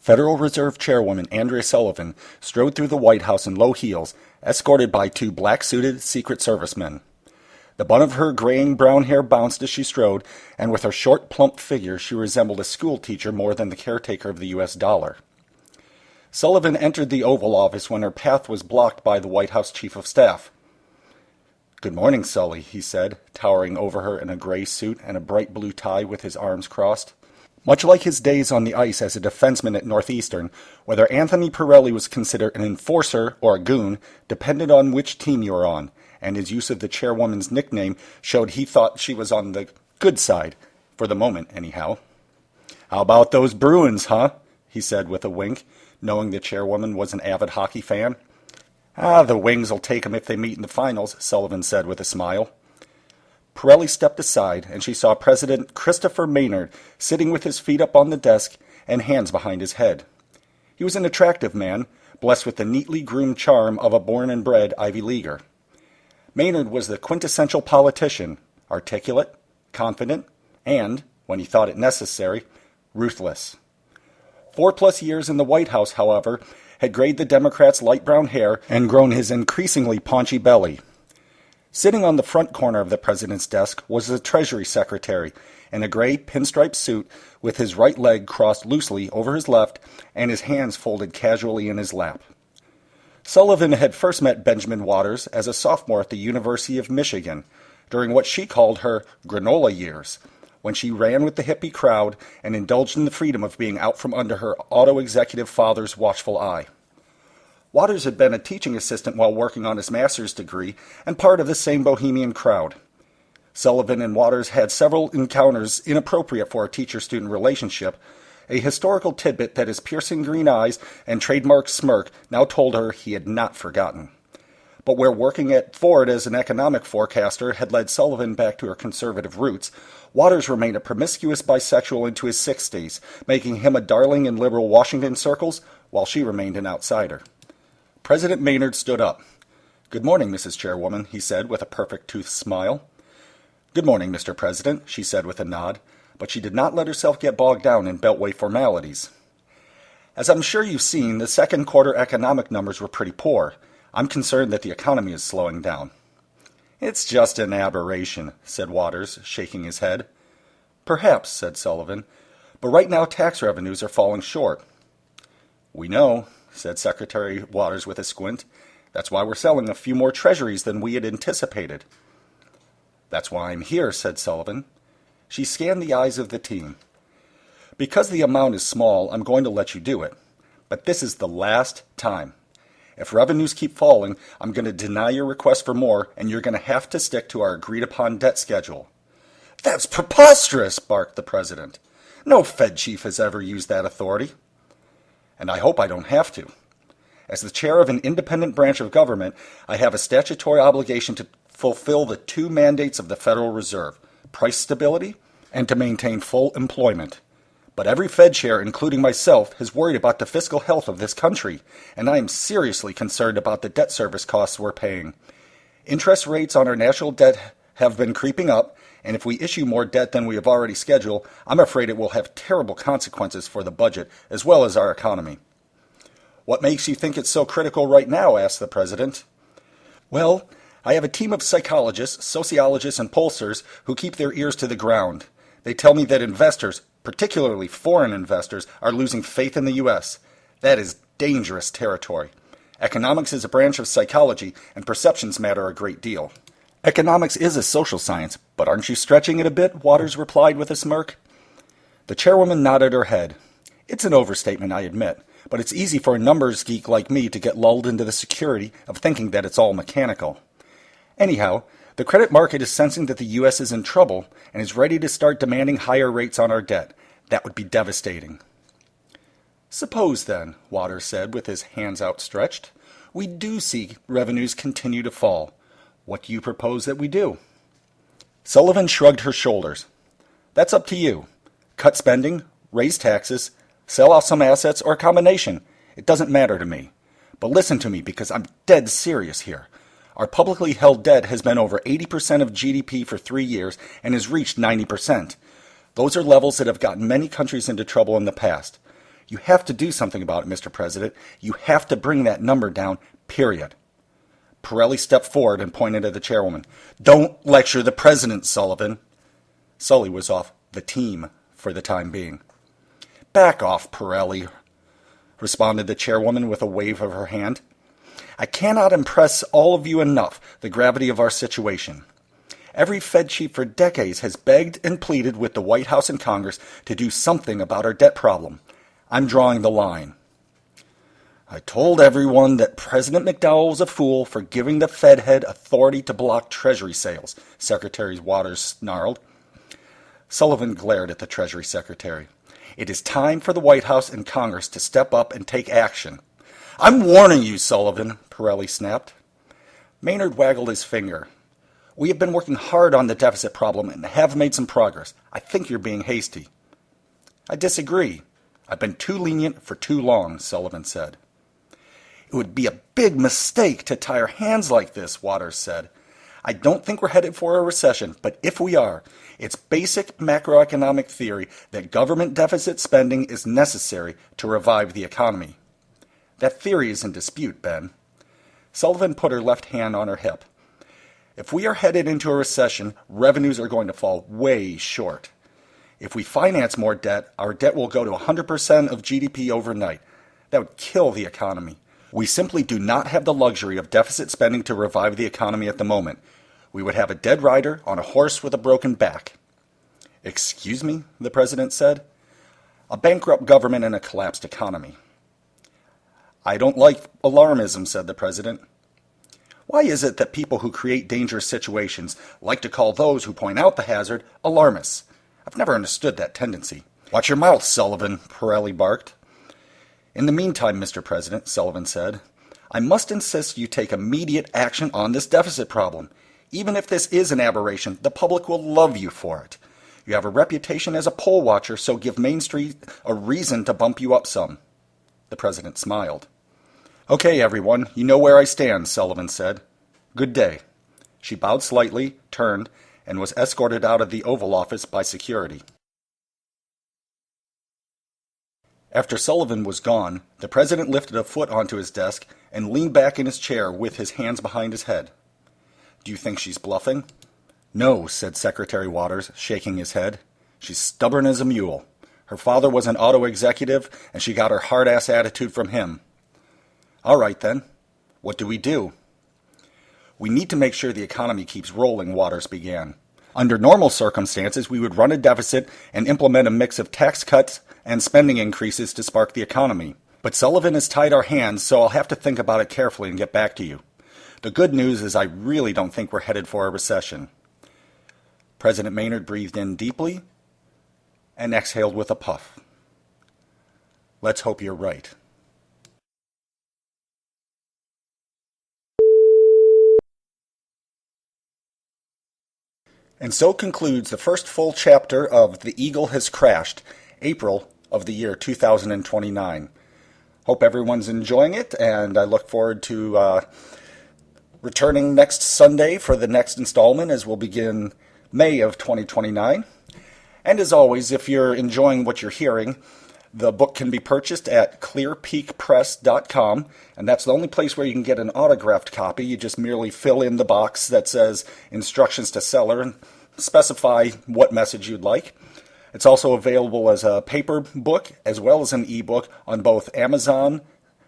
Federal Reserve Chairwoman Andrea Sullivan strode through the White House in low heels, escorted by two black-suited Secret Servicemen. The bun of her graying brown hair bounced as she strode, and with her short, plump figure she resembled a schoolteacher more than the caretaker of the U.S. dollar. Sullivan entered the Oval Office when her path was blocked by the White House Chief of Staff. "Good morning, Sully," he said, towering over her in a gray suit and a bright blue tie with his arms crossed. Much like his days on the ice as a defenseman at Northeastern, whether Anthony Pirelli was considered an enforcer or a goon depended on which team you were on, and his use of the chairwoman's nickname showed he thought she was on the good side, for the moment anyhow. "How about those Bruins, huh?" he said with a wink, knowing the chairwoman was an avid hockey fan. "The Wings will take 'em if they meet in the finals," Sullivan said with a smile. Pirelli stepped aside, and she saw President Christopher Maynard sitting with his feet up on the desk and hands behind his head. He was an attractive man, blessed with the neatly groomed charm of a born-and-bred Ivy Leaguer. Maynard was the quintessential politician, articulate, confident, and, when he thought it necessary, ruthless. 4+ years in the White House, however, had grayed the Democrats' light brown hair and grown his increasingly paunchy belly. Sitting on the front corner of the president's desk was the Treasury Secretary in a gray pinstripe suit with his right leg crossed loosely over his left and his hands folded casually in his lap. Sullivan had first met Benjamin Waters as a sophomore at the University of Michigan during what she called her granola years, when she ran with the hippie crowd and indulged in the freedom of being out from under her auto-executive father's watchful eye. Waters had been a teaching assistant while working on his master's degree and part of the same bohemian crowd. Sullivan and Waters had several encounters inappropriate for a teacher-student relationship, a historical tidbit that his piercing green eyes and trademark smirk now told her he had not forgotten. But where working at Ford as an economic forecaster had led Sullivan back to her conservative roots, Waters remained a promiscuous bisexual into his 60s, making him a darling in liberal Washington circles, while she remained an outsider. President Maynard stood up. "Good morning, Mrs. Chairwoman," he said with a perfect-toothed smile. "Good morning, Mr. President," she said with a nod, but she did not let herself get bogged down in beltway formalities. "As I'm sure you've seen, the second quarter economic numbers were pretty poor. I'm concerned that the economy is slowing down." "It's just an aberration," said Waters, shaking his head. "Perhaps," said Sullivan, "but right now tax revenues are falling short." "We know," said Secretary Waters with a squint. "That's why we're selling a few more treasuries than we had anticipated." "That's why I'm here," said Sullivan. She scanned the eyes of the team. "Because the amount is small, I'm going to let you do it. But this is the last time. If revenues keep falling, I'm going to deny your request for more, and you're going to have to stick to our agreed-upon debt schedule." "That's preposterous," barked the president. "No Fed chief has ever used that authority." "And I hope I don't have to. As the chair of an independent branch of government, I have a statutory obligation to fulfill the two mandates of the Federal Reserve, price stability and to maintain full employment. But every Fed chair, including myself, has worried about the fiscal health of this country, and I am seriously concerned about the debt service costs we're paying. Interest rates on our national debt have been creeping up, and if we issue more debt than we have already scheduled, I'm afraid it will have terrible consequences for the budget as well as our economy." "What makes you think it's so critical right now?" asked the president. "Well, I have a team of psychologists, sociologists, and pollsters who keep their ears to the ground. They tell me that investors, particularly foreign investors, are losing faith in the U.S. That is dangerous territory. Economics is a branch of psychology, and perceptions matter a great deal." "Economics is a social science, but aren't you stretching it a bit?" Waters replied with a smirk. The chairwoman nodded her head. "It's an overstatement, I admit, but it's easy for a numbers geek like me to get lulled into the security of thinking that it's all mechanical. Anyhow, the credit market is sensing that the U.S. is in trouble and is ready to start demanding higher rates on our debt. That would be devastating." "Suppose, then," Waters said with his hands outstretched, "we do see revenues continue to fall. What do you propose that we do?" Sullivan shrugged her shoulders. "That's up to you. Cut spending, raise taxes, sell off some assets, or a combination. It doesn't matter to me. But listen to me, because I'm dead serious here. Our publicly held debt has been over 80% of GDP for 3 years and has reached 90%. Those are levels that have gotten many countries into trouble in the past. You have to do something about it, Mr. President. You have to bring that number down, period. Pirelli stepped forward and pointed at the chairwoman. Don't lecture the president, Sullivan. Sully was off the team for the time being. Back off, Pirelli, responded the chairwoman with a wave of her hand. I cannot impress all of you enough the gravity of our situation. Every Fed chief for decades has begged and pleaded with the White House and Congress to do something about our debt problem. I'm drawing the line. I told everyone that President McDowell was a fool for giving the Fed head authority to block Treasury sales, Secretary Waters snarled. Sullivan glared at the Treasury Secretary. It is time for the White House and Congress to step up and take action. I'm warning you, Sullivan, Pirelli snapped. Maynard waggled his finger. We have been working hard on the deficit problem and have made some progress. I think you're being hasty. I disagree. I've been too lenient for too long, Sullivan said. It would be a big mistake to tie our hands like this, Waters said. I don't think we're headed for a recession, but if we are, it's basic macroeconomic theory that government deficit spending is necessary to revive the economy. That theory is in dispute, Ben. Sullivan put her left hand on her hip. If we are headed into a recession, revenues are going to fall way short. If we finance more debt, our debt will go to 100% of GDP overnight. That would kill the economy. We simply do not have the luxury of deficit spending to revive the economy at the moment. We would have a dead rider on a horse with a broken back. Excuse me, the president said. A bankrupt government and a collapsed economy. I don't like alarmism, said the president. Why is it that people who create dangerous situations like to call those who point out the hazard alarmists? I've never understood that tendency. Watch your mouth, Sullivan, Pirelli barked. In the meantime, Mr. President, Sullivan said, I must insist you take immediate action on this deficit problem. Even if this is an aberration, the public will love you for it. You have a reputation as a poll watcher, so give Main Street a reason to bump you up some. The president smiled. Okay, everyone, you know where I stand, Sullivan said. Good day. She bowed slightly, turned, and was escorted out of the Oval Office by security. After Sullivan was gone, the president lifted a foot onto his desk and leaned back in his chair with his hands behind his head. Do you think she's bluffing? No, said Secretary Waters, shaking his head. She's stubborn as a mule. Her father was an auto executive, and she got her hard-ass attitude from him. All right, then. What do we do? We need to make sure the economy keeps rolling, Waters began. Under normal circumstances, we would run a deficit and implement a mix of tax cuts and spending increases to spark the economy. But Sullivan has tied our hands, so I'll have to think about it carefully and get back to you. The good news is I really don't think we're headed for a recession. President Maynard breathed in deeply and exhaled with a puff. Let's hope you're right. And so concludes the first full chapter of The Eagle Has Crashed, April of the year 2029. Hope everyone's enjoying it, and I look forward to returning next Sunday for the next installment as we'll begin May of 2029. And as always, if you're enjoying what you're hearing, the book can be purchased at clearpeakpress.com, and that's the only place where you can get an autographed copy. You just merely fill in the box that says instructions to seller and specify what message you'd like. It's also available as a paper book as well as an ebook on both Amazon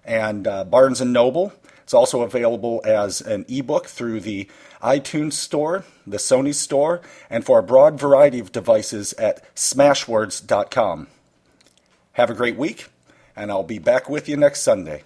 and Barnes & Noble. It's also available as an ebook through the iTunes Store, the Sony Store, and for a broad variety of devices at smashwords.com. Have a great week, and I'll be back with you next Sunday.